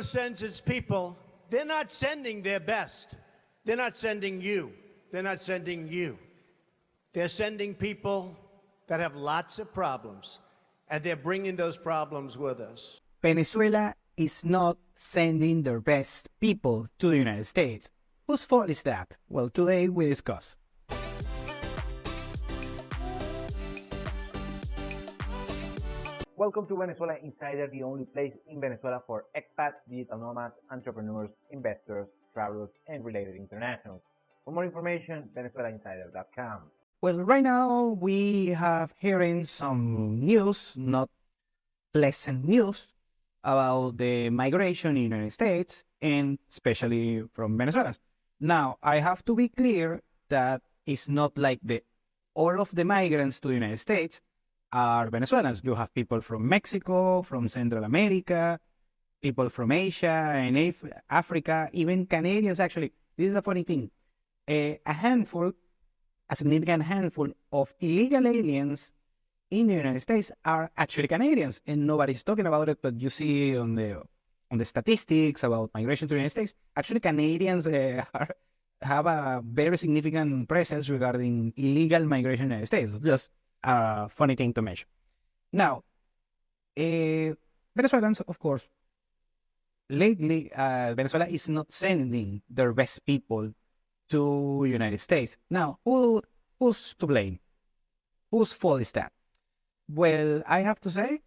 sends its people, they're not sending their best. They're not sending you. They're not sending you. They're sending people that have lots of problems, and they're bringing those problems with us. Venezuela is not sending their best people to the United States. Whose fault is that? Well, today we discuss. Welcome to Venezuela Insider, the only place in Venezuela for expats, digital nomads, entrepreneurs, investors, travelers, and related internationals. For more information, venezuelainsider.com. Well, right now we have hearing some news, not pleasant news, about the migration in the United States, and especially from Venezuelans. Now, I have to be clear that it's not like all of the migrants to the United States are Venezuelans. You have people from Mexico, from Central America, people from Asia and Africa, even Canadians. Actually, this is a funny thing. A significant handful of illegal aliens in the United States are actually Canadians, and nobody's talking about it. But you see on the statistics about migration to the United States, actually Canadians have a very significant presence regarding illegal migration in the United States. Just a funny thing to mention. Now, Venezuelans, of course, lately, Venezuela is not sending their best people to the United States. Now, who's to blame? Whose fault is that? Well, I have to say,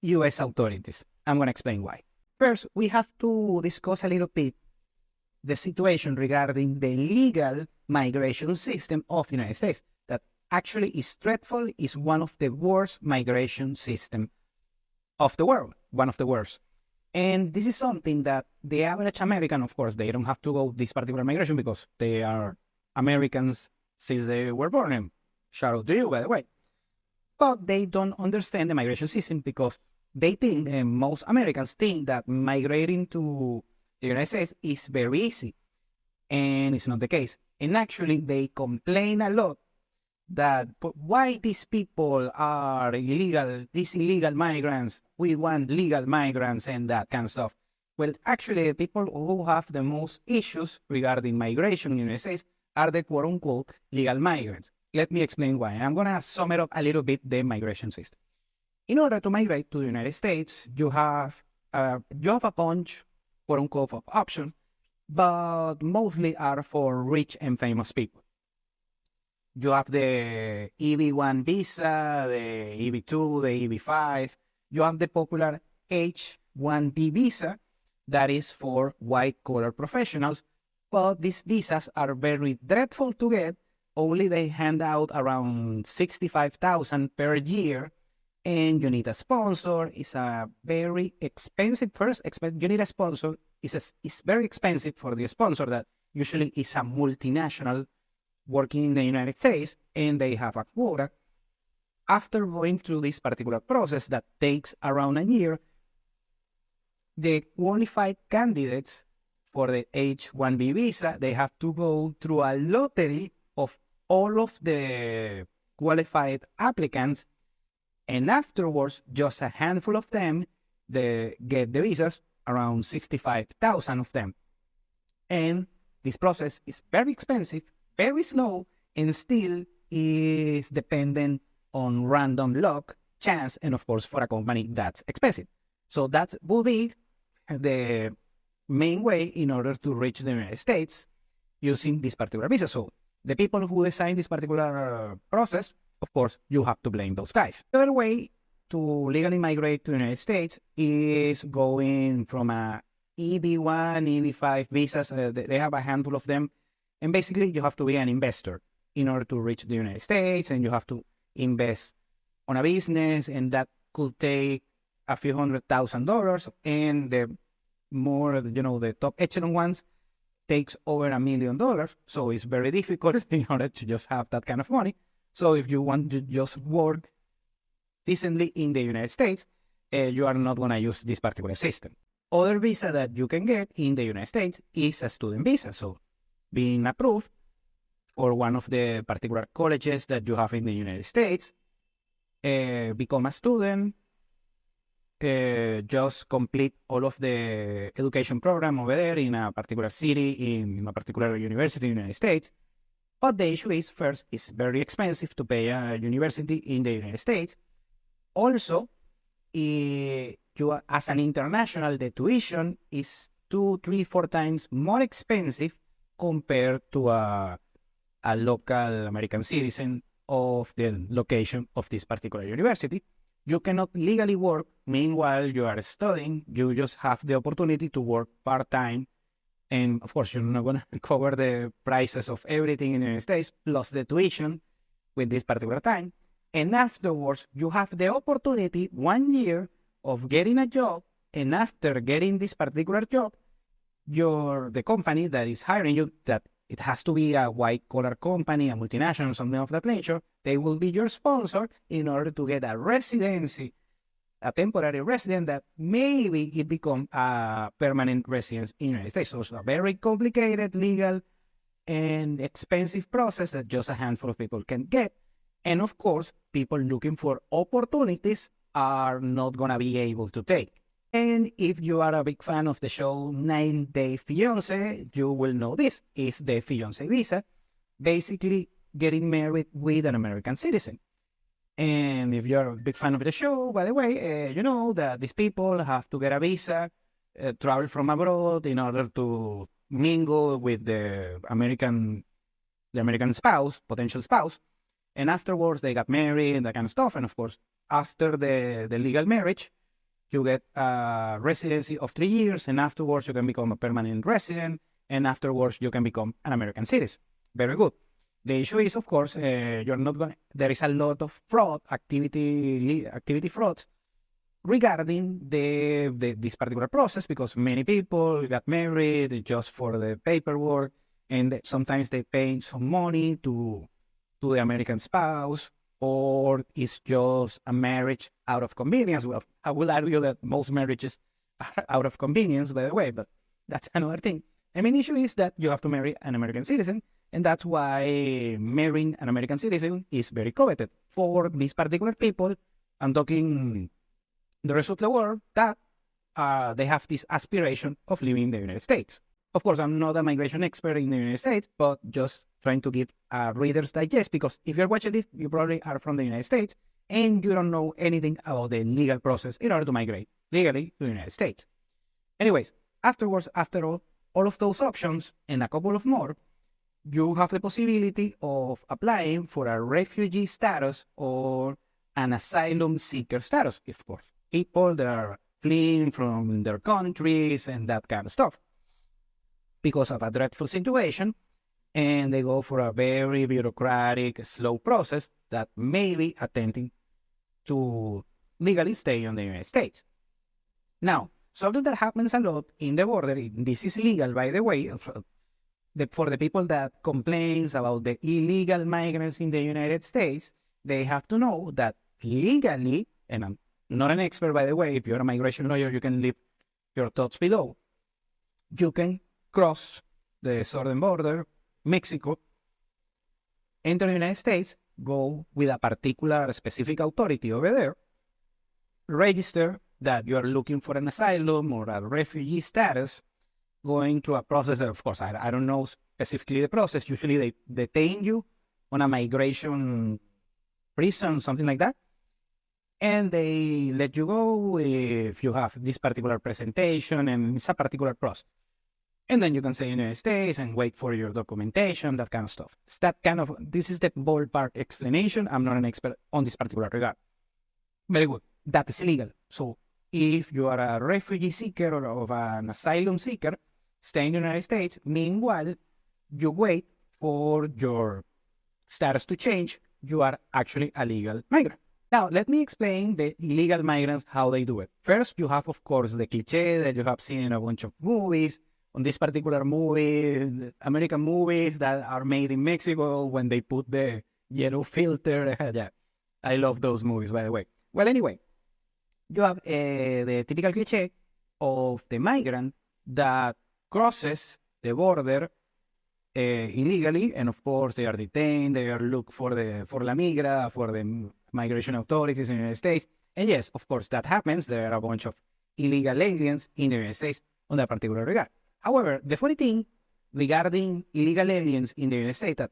U.S. authorities. I'm going to explain why. First, we have to discuss a little bit the situation regarding the legal migration system of the United States. That actually is dreadful, is one of the worst migration systems of the world, one of the worst. And this is something that the average American, of course, they don't have to go this particular migration because they are Americans since they were born. And shout out to you, by the way. But they don't understand the migration system because they think, and most Americans think, that migrating to the United States is very easy. And it's not the case. And actually, they complain a lot that why these people are illegal, these illegal migrants, we want legal migrants and that kind of stuff. Well, actually, the people who have the most issues regarding migration in the United States are the quote-unquote legal migrants. Let me explain why. I'm going to sum it up a little bit, the migration system. In order to migrate to the United States, you have a bunch, quote-unquote, of options, but mostly are for rich and famous people. You have the EB-1 visa, the EB-2, the EB-5. You have the popular H-1B visa that is for white-collar professionals. But these visas are very dreadful to get. Only they hand out around $65,000 per year. And you need a sponsor. It's a very expensive you need a sponsor. It's very expensive for the sponsor that usually is a multinational working in the United States, and they have a quota. After going through this particular process that takes around a year, the qualified candidates for the H-1B visa, they have to go through a lottery of all of the qualified applicants, and afterwards, just a handful of them, they get the visas, around 65,000 of them. And this process is very expensive, very slow, and still is dependent on random luck, chance, and of course, for a company, that's expensive. So that will be the main way in order to reach the United States using this particular visa. So the people who design this particular process, of course, you have to blame those guys. The other way to legally migrate to the United States is going from a EB-1, EB-5 visas. They have a handful of them. And basically, you have to be an investor in order to reach the United States, and you have to invest on a business, and that could take a few $100,000. And the more, the top echelon ones takes over $1 million. So it's very difficult in order to just have that kind of money. So if you want to just work decently in the United States, you are not going to use this particular system. Other visa that you can get in the United States is a student visa. So being approved for one of the particular colleges that you have in the United States, become a student, just complete all of the education program over there in a particular city, in a particular university in the United States. But the issue is, first, it's very expensive to pay a university in the United States. Also, you as an international, the tuition is 2, 3, 4 times more expensive compared to a local American citizen of the location of this particular university. You cannot legally work meanwhile you are studying. You just have the opportunity to work part-time. And of course, you're not going to cover the prices of everything in the United States, plus the tuition with this particular time. And afterwards, you have the opportunity 1 year of getting a job. And after getting this particular job, the company that is hiring you, that it has to be a white-collar company, a multinational, something of that nature, they will be your sponsor in order to get a residency, a temporary resident that maybe it become a permanent residence in the United States. So it's a very complicated, legal, and expensive process that just a handful of people can get. And of course, people looking for opportunities are not going to be able to take. And if you are a big fan of the show 90 Day Fiance, you will know this is the fiance visa, basically getting married with an American citizen. And if you're a big fan of the show, by the way, you know that these people have to get a visa, travel from abroad in order to mingle with the American spouse, potential spouse. And afterwards, they got married and that kind of stuff. And of course, after the legal marriage, you get a residency of 3 years, and afterwards you can become a permanent resident, and afterwards you can become an American citizen. Very good. The issue is, of course, you're not going. There is a lot of fraud activity fraud regarding this particular process, because many people got married just for the paperwork, and sometimes they pay some money to the American spouse, or it's just a marriage out of convenience. Well, I will argue that most marriages are out of convenience, by the way, but that's another thing. The main issue is that you have to marry an American citizen, and that's why marrying an American citizen is very coveted. For these particular people, I'm talking the rest of the world, that they have this aspiration of living in the United States. Of course, I'm not a migration expert in the United States, but just trying to give a Reader's Digest, because if you're watching this, you probably are from the United States, and you don't know anything about the legal process in order to migrate legally to the United States. Anyways, afterwards, after all of those options, and a couple of more, you have the possibility of applying for a refugee status or an asylum seeker status, of course. People that are fleeing from their countries and that kind of stuff because of a dreadful situation, and they go for a very bureaucratic, slow process that may be attempting to legally stay in the United States. Now, something that happens a lot in the border, this is legal, by the way, for the people that complains about the illegal migrants in the United States, they have to know that legally, and I'm not an expert, by the way, if you're a migration lawyer, you can leave your thoughts below. You can cross the southern border, Mexico, enter the United States, go with a particular specific authority over there, register that you are looking for an asylum or a refugee status, going through a process. Of course, I don't know specifically the process. Usually they detain you on a migration prison, something like that, and they let you go if you have this particular presentation, and it's a particular process. And then you can stay in the United States and wait for your documentation, that kind of stuff. It's this is the ballpark explanation. I'm not an expert on this particular regard. Very good. That is illegal. So if you are a refugee seeker or of an asylum seeker, stay in the United States. Meanwhile, you wait for your status to change. You are actually a legal migrant. Now, let me explain the illegal migrants, how they do it. First, you have, of course, the cliche that you have seen in a bunch of movies. On this particular movie, American movies that are made in Mexico, when they put the yellow filter. Yeah, I love those movies, by the way. Well, anyway, you have the typical cliche of the migrant that crosses the border illegally, and of course they are detained. They are looked for la migra, for the migration authorities in the United States, And yes, of course, that happens. There are a bunch of illegal aliens in the United States on that particular regard. However, the funny thing regarding illegal aliens in the United States, that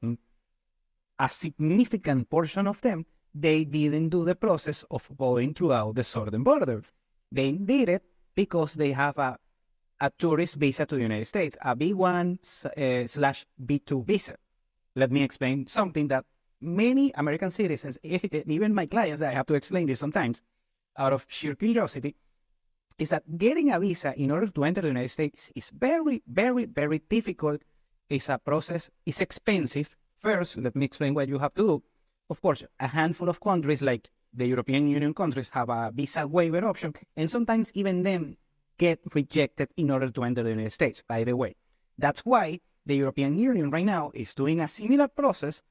a significant portion of them, they didn't do the process of going throughout the southern border. They did it because they have a tourist visa to the United States, a B1 slash B2 visa. Let me explain something that many American citizens, even my clients, I have to explain this sometimes out of sheer curiosity, is that getting a visa in order to enter the United States is very, very, very difficult. It's a process, it's expensive. First, let me explain what you have to do. Of course, a handful of countries like the European Union countries have a visa waiver option, and sometimes even them get rejected in order to enter the United States, by the way. That's why the European Union right now is doing a similar process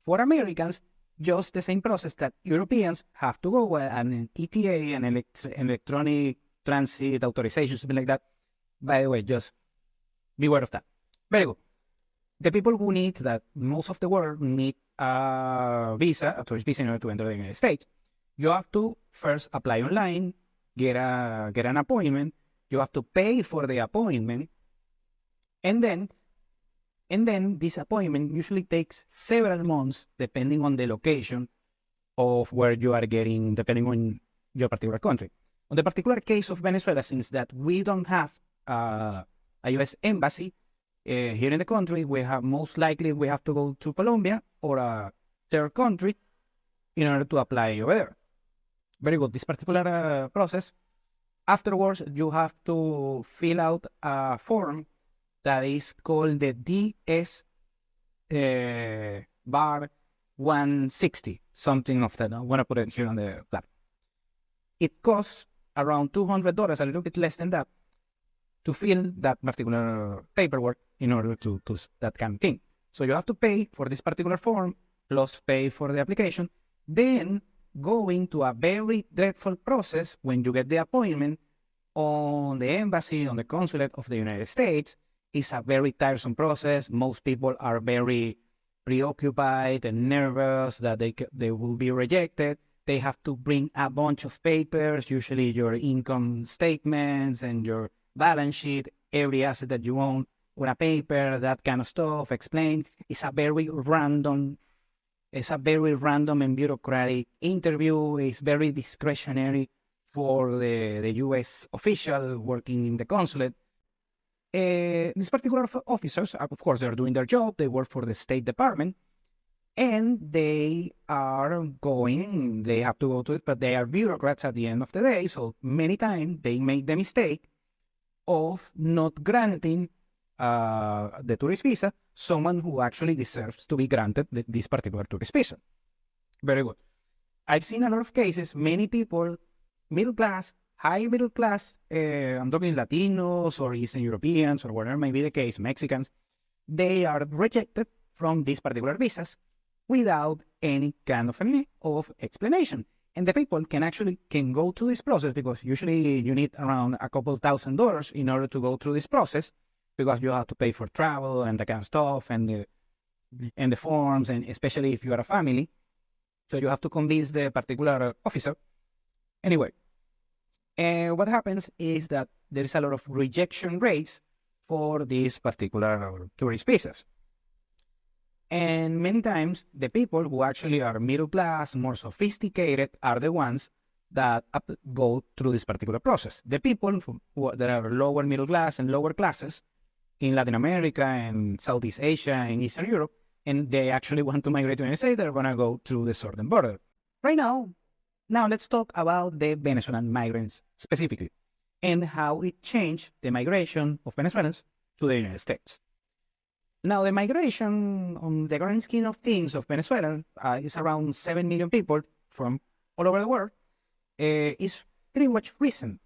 for Americans, just the same process that Europeans have to go, an ETA, an electronic transit authorization, something like that. By the way, just be aware of that. Very good. The people who need that, most of the world need a visa, a tourist visa in order to enter the United States. You have to first apply online, get an appointment. You have to pay for the appointment, and then this appointment usually takes several months, depending on the location of where you are getting, depending on your particular country. On the particular case of Venezuela, since that we don't have a U.S. embassy here in the country, we most likely have to go to Colombia or a third country in order to apply over there. Very good. This particular process. Afterwards, you have to fill out a form that is called the DS bar 160, something of that. I'm going to put it here on the platform. It costs around $200, a little bit less than that, to fill that particular paperwork in order to that kind of thing. So you have to pay for this particular form, plus pay for the application, then going to a very dreadful process when you get the appointment on the embassy, on the consulate of the United States. It's a very tiresome process. Most people are very preoccupied and nervous that they will be rejected. They have to bring a bunch of papers, usually your income statements and your balance sheet, every asset that you own on a paper, that kind of stuff, explain. It's a very random and bureaucratic interview. It's very discretionary for the U.S. official working in the consulate. These particular officers, of course, they're doing their job. They work for the State Department, and they have to go to it, but they are bureaucrats at the end of the day. So many times they make the mistake of not granting the tourist visa someone who actually deserves to be granted this particular tourist visa. Very good. I've seen a lot of cases, many people, middle class, high middle class, I'm talking Latinos or Eastern Europeans or whatever may be the case, Mexicans, they are rejected from these particular visas without any kind of explanation. And the people can go through this process, because usually you need around a couple $1,000 in order to go through this process, because you have to pay for travel and that kind of stuff and the forms, and especially if you are a family. So you have to convince the particular officer. Anyway, and what happens is that there is a lot of rejection rates for these particular tourist visas. And many times, the people who actually are middle class, more sophisticated, are the ones that go through this particular process. The people that are lower middle class and lower classes in Latin America and Southeast Asia and Eastern Europe, and they actually want to migrate to the United States, they're going to go through the southern border. Right now let's talk about the Venezuelan migrants specifically, and how it changed the migration of Venezuelans to the United States. Now, the migration, on the grand scheme of things, of Venezuela is around 7 million people from all over the world. Is pretty much recent.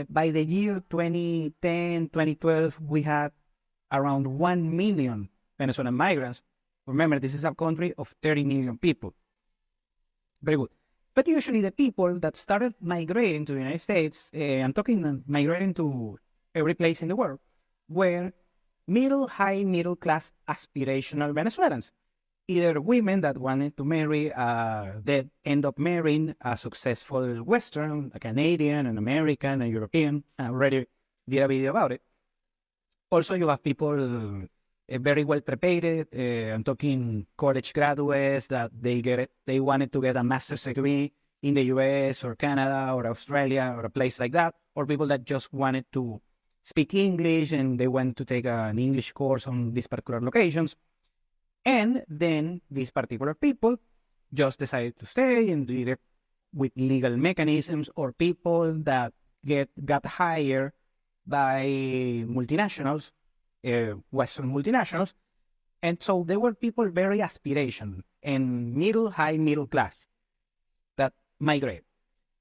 By the year 2010, 2012, we had around 1 million Venezuelan migrants. Remember, this is a country of 30 million people. Very good. But usually the people that started migrating to the United States, I'm talking migrating to every place in the world, were high middle class aspirational Venezuelans. either women that wanted to marry, that end up marrying a successful Western, a Canadian, an American, a European. I already did a video about it. Also, you have people very well prepared. I'm talking college graduates that they wanted to get a master's degree in the US or Canada or Australia or a place like that, or people that just wanted to speak English and they went to take an English course on these particular locations. And then these particular people just decided to stay and did it with legal mechanisms, or people that got hired by multinationals, Western multinationals. And so there were people very aspirational and high middle class that migrate.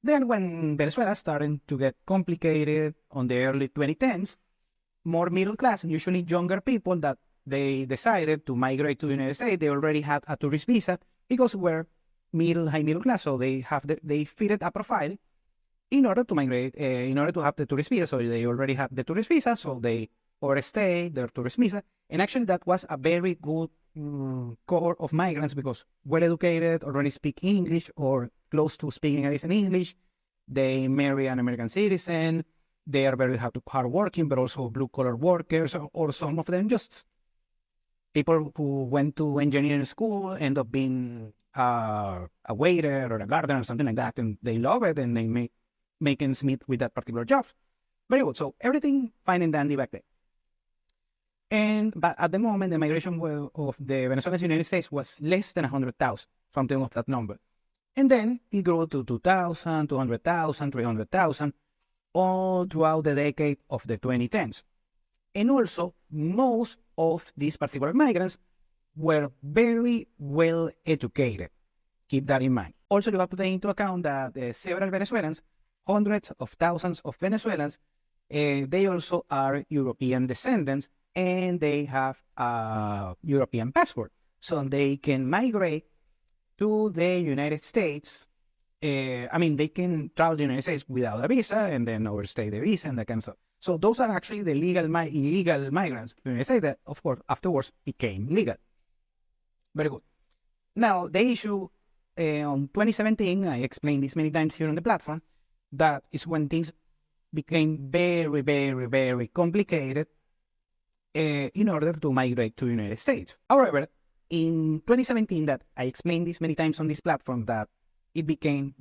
Then when Venezuela started to get complicated on the early 2010s, more middle class, usually younger people that they decided to migrate to the United States, they already had a tourist visa because we're high middle class, so they fitted a profile in order to migrate, in order to have the tourist visa. So they already have the tourist visa, so they overstay their tourist visa. And actually that was a very good cohort of migrants because well-educated, already speak English or close to speaking at least in English. They marry an American citizen. They are very hardworking, but also blue-collar workers, or some of them just people who went to engineering school, end up being a waiter or a gardener or something like that, and they love it, and they make ends meet with that particular job. Very good. So everything fine and dandy back then. But at the moment, the migration of the Venezuelans to the United States was less than 100,000, something of that number. And then it grew to 2,000, 200,000, 300,000, all throughout the decade of the 2010s. And also, most of these particular migrants were very well educated. Keep that in mind. Also, you have to take into account that several Venezuelans, hundreds of thousands of Venezuelans, they also are European descendants, and they have a European passport. So they can migrate to the United States. They can travel to the United States without a visa and then overstay the visa and that kind of stuff. So those are actually the illegal migrants to the United States that, of course, afterwards became legal. Very good. Now, the issue on 2017, I explained this many times here on the platform, that is when things became very, very, very complicated in order to migrate to the United States. However, in 2017, that I explained this many times on this platform, that it became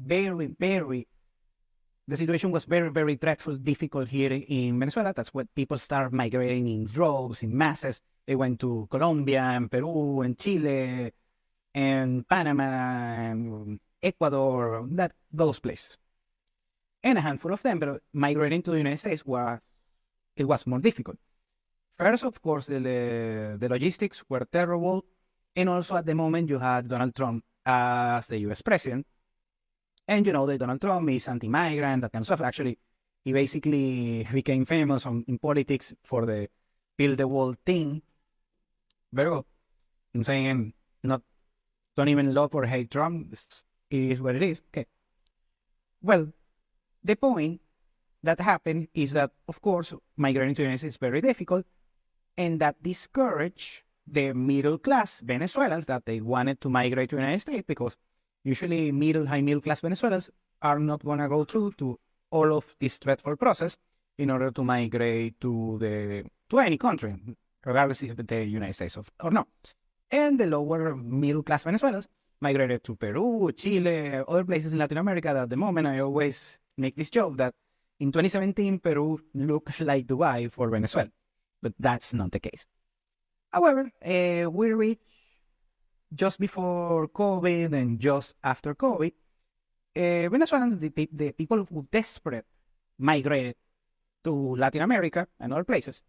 the situation was very, very dreadful, difficult here in Venezuela. That's when people start migrating in droves, in masses. They went to Colombia and Peru and Chile and Panama and Ecuador, those places. And a handful of them, but migrating to the United States was more difficult. First, of course, the logistics were terrible. And also at the moment, you had Donald Trump as the US president. And you know that Donald Trump is anti-migrant, that kind of stuff. Actually, he basically became famous in politics for the build the wall thing. Very good. I'm saying don't even love or hate Trump. It is what it is. Okay. Well, the point that happened is that, of course, migrating to the United States is very difficult, and that discouraged the middle class Venezuelans that they wanted to migrate to the United States, because usually high middle class Venezuelans are not going to go through to all of this dreadful process in order to migrate to any country, regardless if the United States or not. And the lower middle class Venezuelans migrated to Peru, Chile, other places in Latin America. That at the moment, I always make this joke that in 2017, Peru looked like Dubai for Venezuela, but that's not the case. However, we reached just before COVID and just after COVID, Venezuelans, the people who desperate migrated to Latin America and other places,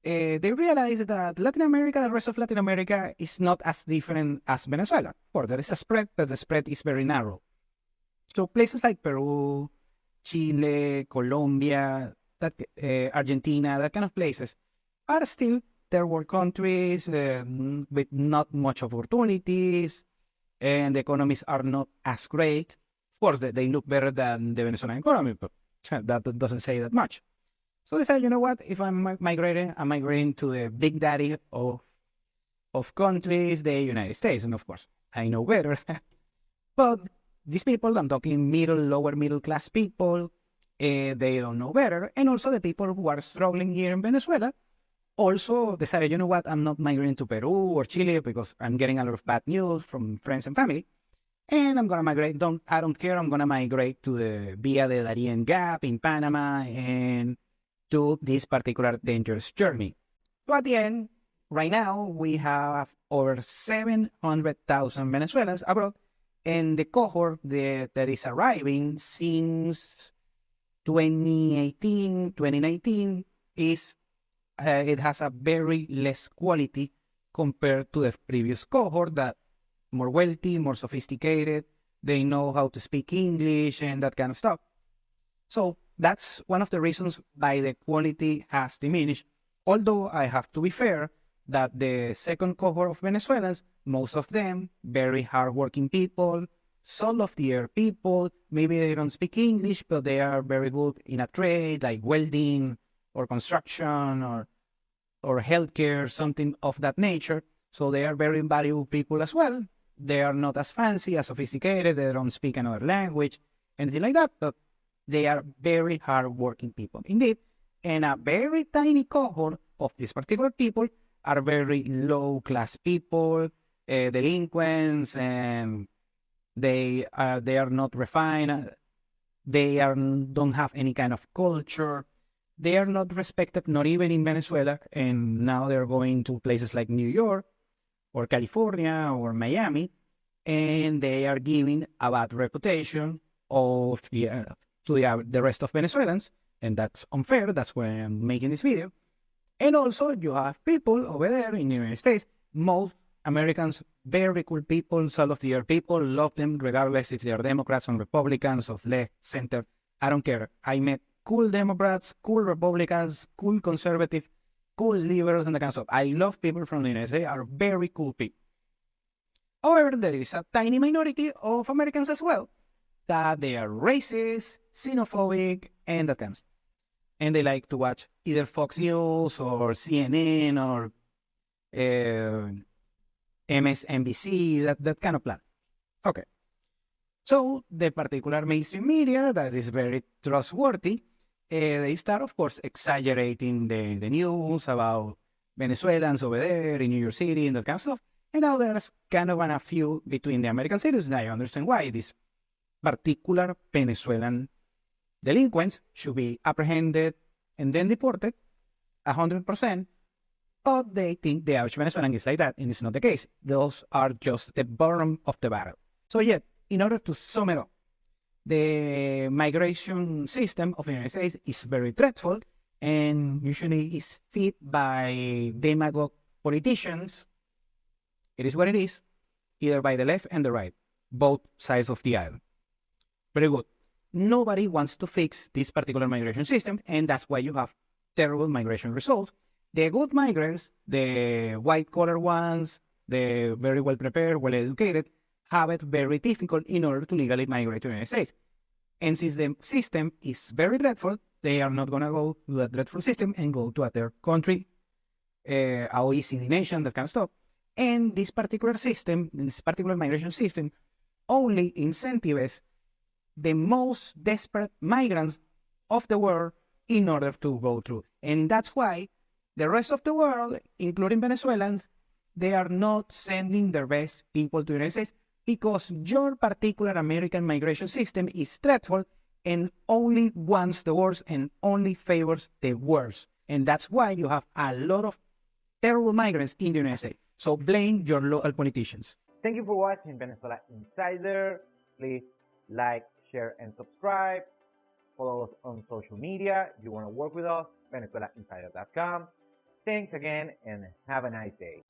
they realized that the rest of Latin America is not as different as Venezuela. Of course, there is a spread, but the spread is very narrow. So places like Peru, Chile, Colombia, Argentina, that kind of places are still third world countries with not much opportunities, and the economies are not as great. Of course, they look better than the Venezuelan economy, but that doesn't say that much. So they said, you know what, if I'm migrating to the big daddy of of countries, the United States. And of course, I know better. But these people, I'm talking middle, lower middle class people, they don't know better. And also the people who are struggling here in Venezuela also decided, you know what, I'm not migrating to Peru or Chile because I'm getting a lot of bad news from friends and family. And I'm gonna migrate. I don't care. I'm gonna migrate to the via the Darien Gap in Panama and to this particular dangerous journey. So at the end, right now we have over 700,000 Venezuelans abroad, and the cohort that is arriving since 2018, 2019 is it has a very less quality compared to the previous cohort that more wealthy, more sophisticated, they know how to speak English and that kind of stuff. So that's one of the reasons why the quality has diminished. Although I have to be fair that the second cohort of Venezuelans, most of them very hardworking people, soul of the earth people, maybe they don't speak English, but they are very good in a trade like welding or construction or healthcare, something of that nature. So they are very valuable people as well. They are not as fancy, as sophisticated, they don't speak another language, anything like that, but they are very hardworking people indeed. And a very tiny cohort of these particular people are very low class people, delinquents, and they are not refined. They don't have any kind of culture. They are not respected, not even in Venezuela. And now they're going to places like New York or California or Miami, and they are giving a bad reputation of to the rest of Venezuelans, and that's unfair. That's why I'm making this video. And also, you have people over there in the United States, most Americans, very cool people, soul of the earth people, love them regardless if they are Democrats or Republicans, of left, center. I don't care. I met cool Democrats, cool Republicans, cool conservative, cool liberals, and that kind of stuff. I love people from the United States, are very cool people. However, there is a tiny minority of Americans as well that they are racist, xenophobic, and that kind of stuff. And they like to watch either Fox News or CNN or MSNBC, that kind of platform. Okay. So the particular mainstream media that is very trustworthy, they start, of course, exaggerating the news about Venezuelans over there in New York City and that kind of stuff. And now there's kind of a few between the American citizens, and I understand why these particular Venezuelan delinquents should be apprehended and then deported 100%, but they think the average Venezuelan is like that, and it's not the case. Those are just the bottom of the barrel. So yet, in order to sum it up, the migration system of the United States is very dreadful and usually is fed by demagogue politicians. It is what it is, either by the left and the right, both sides of the aisle. Very good. Nobody wants to fix this particular migration system, and that's why you have terrible migration results. The good migrants, the white-collar ones, the very well-prepared, well-educated, have it very difficult in order to legally migrate to the United States. And since the system is very dreadful, they are not going to go to that dreadful system and go to other country, OECD nation, that kind of stuff. And this particular system, this particular migration system, only incentivizes the most desperate migrants of the world in order to go through. And that's why the rest of the world, including Venezuelans, they are not sending their best people to the United States because your particular American migration system is dreadful and only wants the worst and only favors the worst. And that's why you have a lot of terrible migrants in the United States. So blame your local politicians. Thank you for watching Venezuela Insider. Please like, share, and subscribe. Follow us on social media. If you want to work with us, VenezuelaInsider.com. Thanks again and have a nice day.